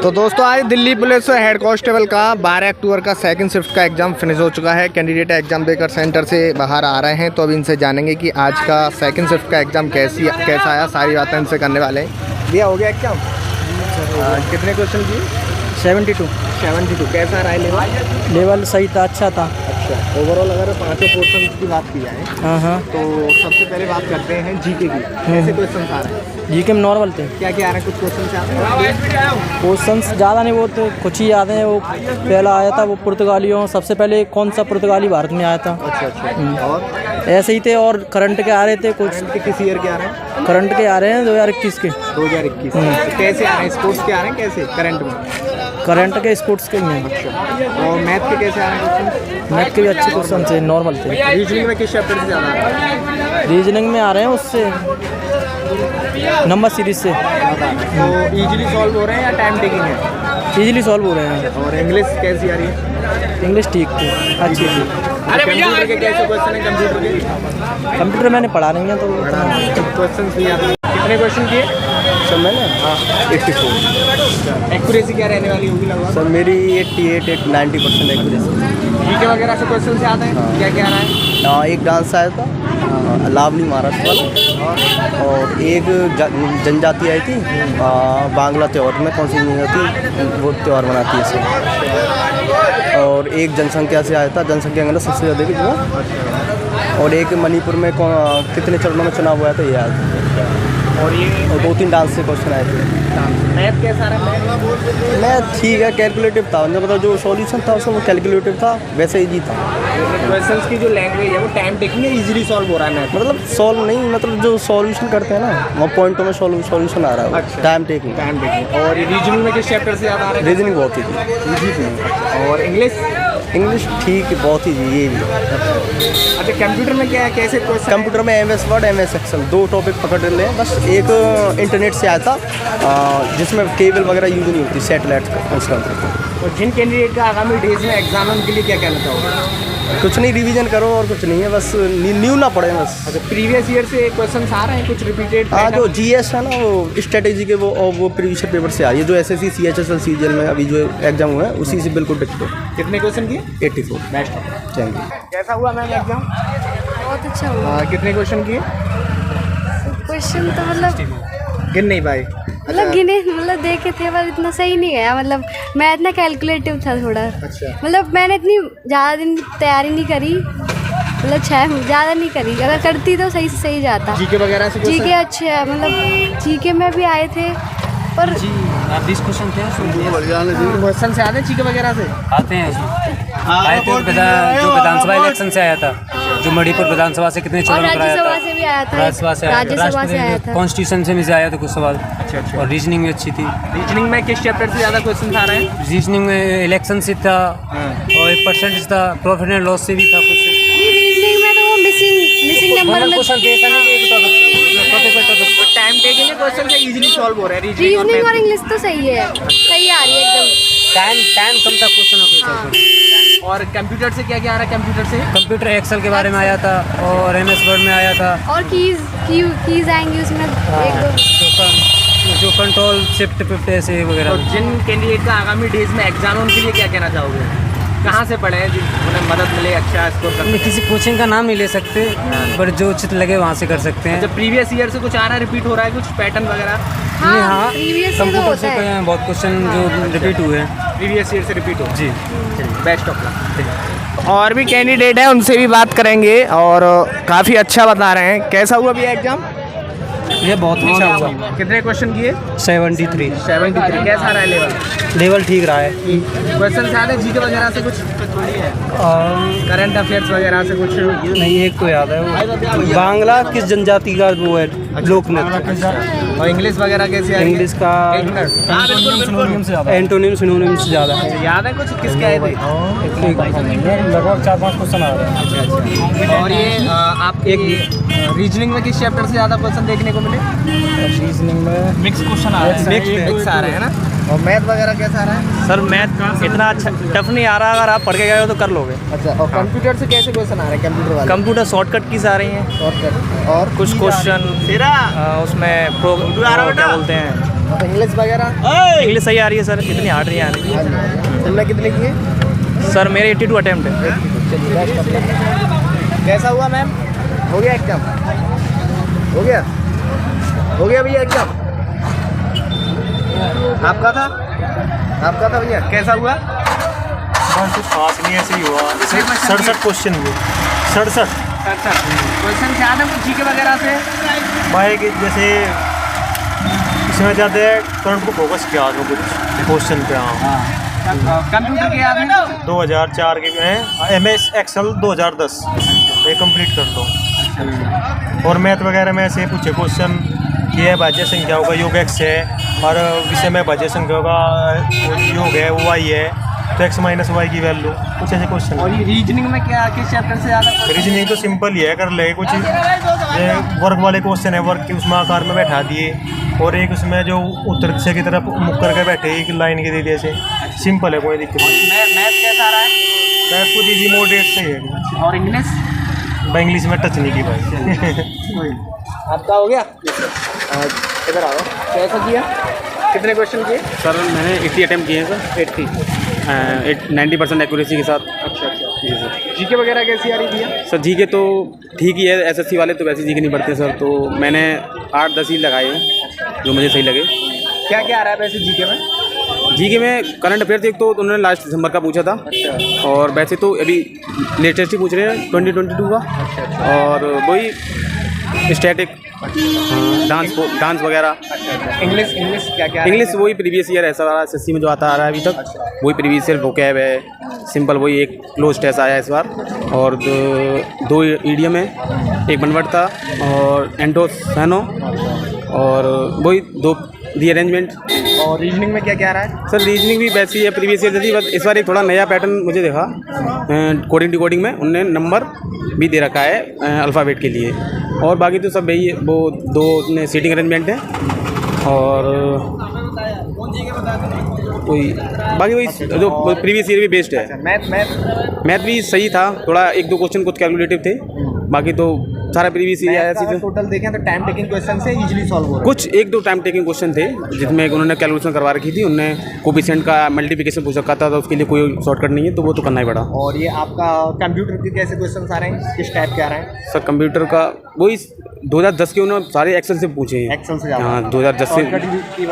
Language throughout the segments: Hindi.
तो दोस्तों आज दिल्ली पुलिस हेड कांस्टेबल का 12 अक्टूबर का सेकंड शिफ्ट का एग्ज़ाम फिनिश हो चुका है। कैंडिडेट एग्ज़ाम देकर सेंटर से बाहर आ रहे हैं, तो अब इनसे जानेंगे कि आज का सेकंड शिफ्ट का एग्ज़ाम कैसा आया। सारी बातें इनसे करने वाले हैं। भैया हो गया एग्ज़ाम? कितने क्वेश्चन किए? 72 कैसा रहा लेवल? लेवल सही था, अच्छा था। अच्छा, ओवरऑल अगर पाँचों पोर्शन की बात की जाए तो सबसे पहले बात करते हैं जीके की। कैसे क्वेश्चन आ रहे हैं? जीके में नॉर्मल थे। क्या क्या आ रहे हैं? कुछ क्वेश्चन आ रहे हैं? क्वेश्चंस ज़्यादा नहीं, वो तो कुछ ही याद हैं। वो पहला आया था वो पुर्तगालियों, सबसे पहले कौन सा पुर्तगाली भारत में आया था। अच्छा। और ऐसे ही थे। और करंट के आ रहे थे कुछ। किस ईयर के आ रहे हैं? करंट के आ रहे हैं 2021 के। 2021 कैसे आ रहे हैं? स्पोर्ट्स के आ रहे हैं कैसे करंट में? करंट के स्पोर्ट्स के में। अच्छा, और मैथ के कैसे आ रहे हैं क्वेश्चन? मैथ के भी अच्छे क्वेश्चन थे, नॉर्मल थे। रीजनिंग में किस चैप्टर से ज़्यादा आ रहा है? रीजनिंग में आ रहे हैं उससे नंबर सीरीज से। तो इजीली सॉल्व हो रहे हैं या टाइम टेकिंग है? इजीली सॉल्व हो रहे हैं। और इंग्लिश कैसी आ रही है? इंग्लिश ठीक थी, अच्छी थी। कंप्यूटर के कैसे क्वेश्चन है? कंप्यूटर के कंप्यूटर मैंने पढ़ा नहीं है तो क्वेश्चन नहीं आते। कितने क्वेश्चन किए सर मैंने? 84। एक्यूरेसी क्या रहने वाली होगी लगभग? सर मेरी 88-90% एक्यूरेसी। जीके वगैरह से क्वेश्चन से आते हैं? क्या क्या आ रहा है? एक डांस आया था लावनी महाराष्ट्र वाला, और एक जनजाति आई थी बांग्ला त्यौहार में, कौन सी जनजाति वो त्यौहार मनाती है सर। और एक जनसंख्या से आया था, जनसंख्या अंगना सबसे ज़्यादा की जो। और एक मणिपुर में कितने चरणों में चुनाव हुआ था ये याद। और ये 2-3 डांस से क्वेश्चन आए थे। मैथ कैसा रहा है? मैथ ठीक है, कैलकुलेटिव था। मतलब जो सॉल्यूशन था उसमें वो कैलकुलेटिव था, वैसे इजी था। क्वेश्चंस की जो लैंग्वेज है वो टाइम टेकिंग है, इजीली सॉल्व हो रहा है मैथ? मतलब सॉल्व नहीं, मतलब जो सॉल्यूशन करते हैं ना वो पॉइंटों में सॉल्यूशन आ रहा है। अच्छा। Time taking. और रीजनिंग में किस चैप्टर से ज़्यादा आ रहा है? रीजनिंग बहुत ही थी। और इंग्लिश ठीक है, बहुत ही ये भी। अच्छा, कंप्यूटर में क्या है, कैसे क्वेश्चन? कंप्यूटर में MS Word MS Excel 2 topic पकड़ ले। बस एक इंटरनेट से आया था जिसमें केबल वगैरह यूज नहीं होती, सैटेलाइट का उसका। और जिन कैंडिडेट का आगामी डेज में एग्जाम है उनके लिए क्या कहना चाहोगे? कुछ नहीं, रिवीजन करो और कुछ नहीं है, बस न्यू ना पड़े बस। अच्छा, प्रीवियस ईयर से क्वेश्चन आ रहे हैं कुछ रिपीटेड? हाँ, जो GS है ना वो स्ट्रेटेजी के वो प्रीवियस पेपर से आ रही है। जो SSC CHSL CGL में अभी जो एग्जाम हुआ है उसी से बिल्कुल डिक्ट है। कितने क्वेश्चन किए? 84। बेस्ट। Thank you. कैसा हुआ मैम एग्जाम? बहुत अच्छा हुआ। कितने क्वेश्चन किए? क्वेश्चन तो मतलब गिन नहीं पाए? गिने, मतलब देखे थे पर इतना सही नहीं गया। मतलब मैं इतना कैलकुलेटिव था थोड़ा। अच्छा। मतलब मैंने इतनी ज़्यादा दिन तैयारी नहीं करी, मतलब 6 ज़्यादा नहीं करी। अगर करती तो सही से सही जाता। जीके वगैरह से जीके अच्छे है, मतलब जीके में भी आए थे पर 20 क्वेश्चन थे। क्वेश्चन से आते हैं जीके वगैरह से? आते हैं आए थे। जो विधानसभा इलेक्शन से आया था, जो मणिपुर विधानसभा से कितने चुनाव कराया था, राज्यसभा से भी आया था। राज्यसभा से आया था, कॉन्स्टिट्यूशन से भी आया था कुछ सवाल। अच्छा। और रीजनिंग भी अच्छी थी। रीजनिंग में किस चैप्टर से ज़्यादा क्वेश्चन आ रहे हैं? रीजनिंग में इलेक्शन से था और एक परसेंटेज था, प्रॉफिट एंड लॉस से भी था कुछ। रीजनिंग में तो वो मिसिंग नंबर में क्वेश्चन देखा नहीं, एक टॉपिक टाइम टेकिंग है, क्वेश्चन से इजीली सॉल्व हो रहा है। रीजनिंग और इंग्लिश तो सही है, सही आ रही है एकदम। टाइम कम था क्वेश्चन के। और कंप्यूटर से क्या क्या आ रहा है? कंप्यूटर से कंप्यूटर एक्सेल के बारे में आया था और MS वर्ड में आया था। और कीज आएंगी उसमें एक दो, जो कंट्रोल शिफ्ट ऐसे वगैरह। तो जिन कैंडिडेट का आगामी डेज में एग्जाम है उनके लिए क्या कहना चाहोगे? कहाँ से पढ़े हैं जिन्हें मदद मिले अच्छा स्कोर करने? किसी कोचिंग का नाम नहीं ले सकते, पर जो उचित लगे वहाँ से कर सकते हैं। जब प्रीवियस ईयर से कुछ आ रहा है, रिपीट हो रहा है कुछ पैटर्न वगैरह? हाँ, प्रीवियस से तो कंप्यूटर होता से है। बहुत क्वेश्चन जो रिपीट हुए हैं प्रीवियस ईयर से रिपीट हो जी। Best of luck. और भी कैंडिडेट हैं, उनसे भी बात करेंगे और काफ़ी अच्छा बता रहे हैं। कैसा हुआ भी एग्जाम? ये बहुत अच्छा हुआ। कितने क्वेश्चन किए? 73। 73। कैसा रहा है लेवल ठीक रहा है। क्वेश्चन से आते जीके वगैरह से कुछ? करंट अफेयर्स वगैरह से कुछ? नहीं, एक तो याद है वो बांग्ला किस जनजाति का वो है, लोक नृत्य। और इंग्लिश वगैरह कैसे है? इंग्लिश का एंटोनिम सिनोनिम से ज़्यादा है। याद है कुछ किसके आए थे? लगभग 4-5 क्वेश्चन आ रहे हैं। और ये आप एक रीजनिंग में किस चैप्टर से ज़्यादा क्वेश्चन देखने को मिले? रीजनिंग में मिक्स क्वेश्चन आ रहे हैं। मिक्स आ रहे हैं ना। और मैथ वगैरह कैसा आ रहा है? सर मैथ इतना अच्छा टफ नहीं आ रहा, अगर आप पढ़ के गए हो तो कर लोगे। अच्छा। और कंप्यूटर से कैसे क्वेश्चन आ रहे हैं? कंप्यूटर वाले कंप्यूटर शॉर्टकट कीज आ रही हैं। शॉर्टकट और कुछ क्वेश्चन उसमें क्या बोलते हैं तो इंग्लिश वगैरह इंग्लिश सही आ रही है सर, इतनी हार्ड नहीं आ रही। हाँ जी। तुमने कितने किए? सर मेरे 82 अटैम्प्ट है। चलिए बेस्ट ऑफ लक। कैसा हुआ मैम? हो गया एग्जाम? हो गया? हो गया भैया एग्जाम? आपका था? आपका था भैया, कैसा हुआ? बस कुछ खास नहीं, ऐसे ही हुआ। 67 क्वेश्चन हुए। 67 क्वेश्चन से आना कुछ जीके वगैरह से? भाई कि जैसे इसमें ज़्यादा करंट को फोकस किया था कुछ क्वेश्चन पे। हाँ कंप्यूटर के याद है? 2004 के हैं, MS Excel 2010 ये कंप्लीट कर दो। और मैथ वगैरह में ऐसे पूछे क्वेश्चन कि है भाज्य संख्याओं का योग x है और विषय में भाज्य संख्याओं का योग है वो y है, तो x माइनस वाई की वैल्यू, कुछ ऐसे क्वेश्चन। और ये रीजनिंग में क्या किस चैप्टर से ज़्यादा? रीजनिंग तो सिंपल ही है, कर ले कुछ ये वर्ग वाले क्वेश्चन है, वर्ग के उसमें आकार में बैठा दिए, और एक उसमें जो उत्तर दिशा की तरफ मुख करके बैठे एक लाइन के दे दिए, ऐसे सिंपल है, कोई दिक्कत नहीं। मैथ कैसा रहा है? मैथ कुछ इजी मॉडरेट से ही है। और इंग्लिश? भाई इंग्लिश में टच नहीं की भाई। आपका हो गया? इधर आओ। कैसा किया? कितने क्वेश्चन किए? सर मैंने 80 अटैम्प्ट किए हैं सर। 80? 90% एक्यूरेसी के साथ। अच्छा अच्छा। जी सर। जीके वगैरह कैसी आ रही थी? सर जी के तो ठीक ही है, SSC वाले तो वैसे जी के नहीं पढ़ते सर, तो मैंने 8-10 ही लगाए हैं जो मुझे सही लगे। क्या क्या आ रहा है वैसे जीके में? जी के में करंट अफेयर एक तो उन्होंने लास्ट दिसंबर का पूछा था, अच्छा। और वैसे तो अभी लेटेस्ट ही पूछ रहे हैं 2022 का, और वही स्टैटिक डांस वगैरह। इंग्लिश इंग्लिश क्या क्या? इंग्लिश वही प्रीवियस ईयर ऐसा आ रहा है, SSC में जो आता आ रहा है अभी तक, वही प्रीवियस ईयर वोकैब है, सिंपल वही एक क्लोज टेस्ट आया इस बार, और दो ईडियम है, एक बनवर्ड था और एंटोसैनो, और वही दो दी अरेंजमेंट। और रीजनिंग में क्या क्या आ रहा है? सर रीजनिंग भी वैसी है प्रीवियस ईयर जैसी, बस इस बार एक थोड़ा नया पैटर्न मुझे देखा, कोडिंग डिकोडिंग में उनने नंबर भी दे रखा है अल्फ़ाबेट के लिए, और बाकी तो सब वही वो दो सीटिंग अरेंजमेंट है, और वही बाकी वही जो प्रीवियस ईयर भी बेस्ड है। मैथ भी सही था, थोड़ा एक दो क्वेश्चन कुछ कैलकुलेटिव थे, बाकी तो सारा प्रीवियस ईयर आया था। टोटल देखें तो टाइम टेकिंग क्वेश्चन से इजीली सॉल्व हो रहा है। कुछ एक दो टाइम टेकिंग क्वेश्चन थे जिसमें उन्होंने कैलकुलेशन करवा रखी थी, उन्होंने कोफिशिएंट का मल्टीप्लिकेशन पूछ रखा था, तो उसके लिए कोई शॉर्टकट नहीं है, तो वो तो करना ही पड़ा। और ये आपका कंप्यूटर के कैसे क्वेश्चन आ रहे हैं, किस टाइप के आ रहे हैं? सर कंप्यूटर का वही 2010 के उन्होंने सारे एक्सेल से पूछे हैं। एक्सेल से ज़्यादा? हाँ 2010 से,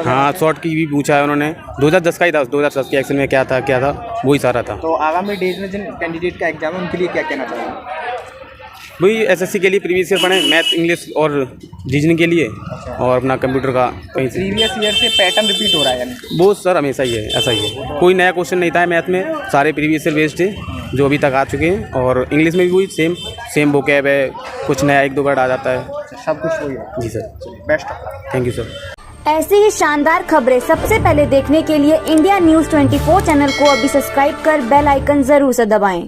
हाँ शॉर्ट की भी पूछा है उन्होंने, 2010 का ही था, 2010 के एक्सेल में क्या था वही सारा था। तो आगामी डेज में जिन कैंडिडेट का एग्जाम है उनके लिए क्या कहना चाहिए? वही SSC के लिए प्रीवियस ईयर पढ़ें, मैथ इंग्लिश और रीजनिंग के लिए, और अपना कंप्यूटर का कहीं से। प्रीवियस ईयर से पैटर्न रिपीट हो रहा है यानी? वो सर हमेशा ही है, ऐसा ही है, कोई नया क्वेश्चन नहीं था मैथ में, सारे प्रीवियस ईयर बेस्ड थे जो अभी तक आ चुके हैं, और इंग्लिश में भी वही सेम वोकैब है, कुछ नया एक दो वर्ड आ जाता है, सब कुछ वही है। जी sir. Best. Thank you sir. ऐसी ही शानदार खबरें सबसे पहले देखने के लिए इंडिया न्यूज़ 24 चैनल को अभी सब्सक्राइब कर बेल आइकन जरूर से दबाएं।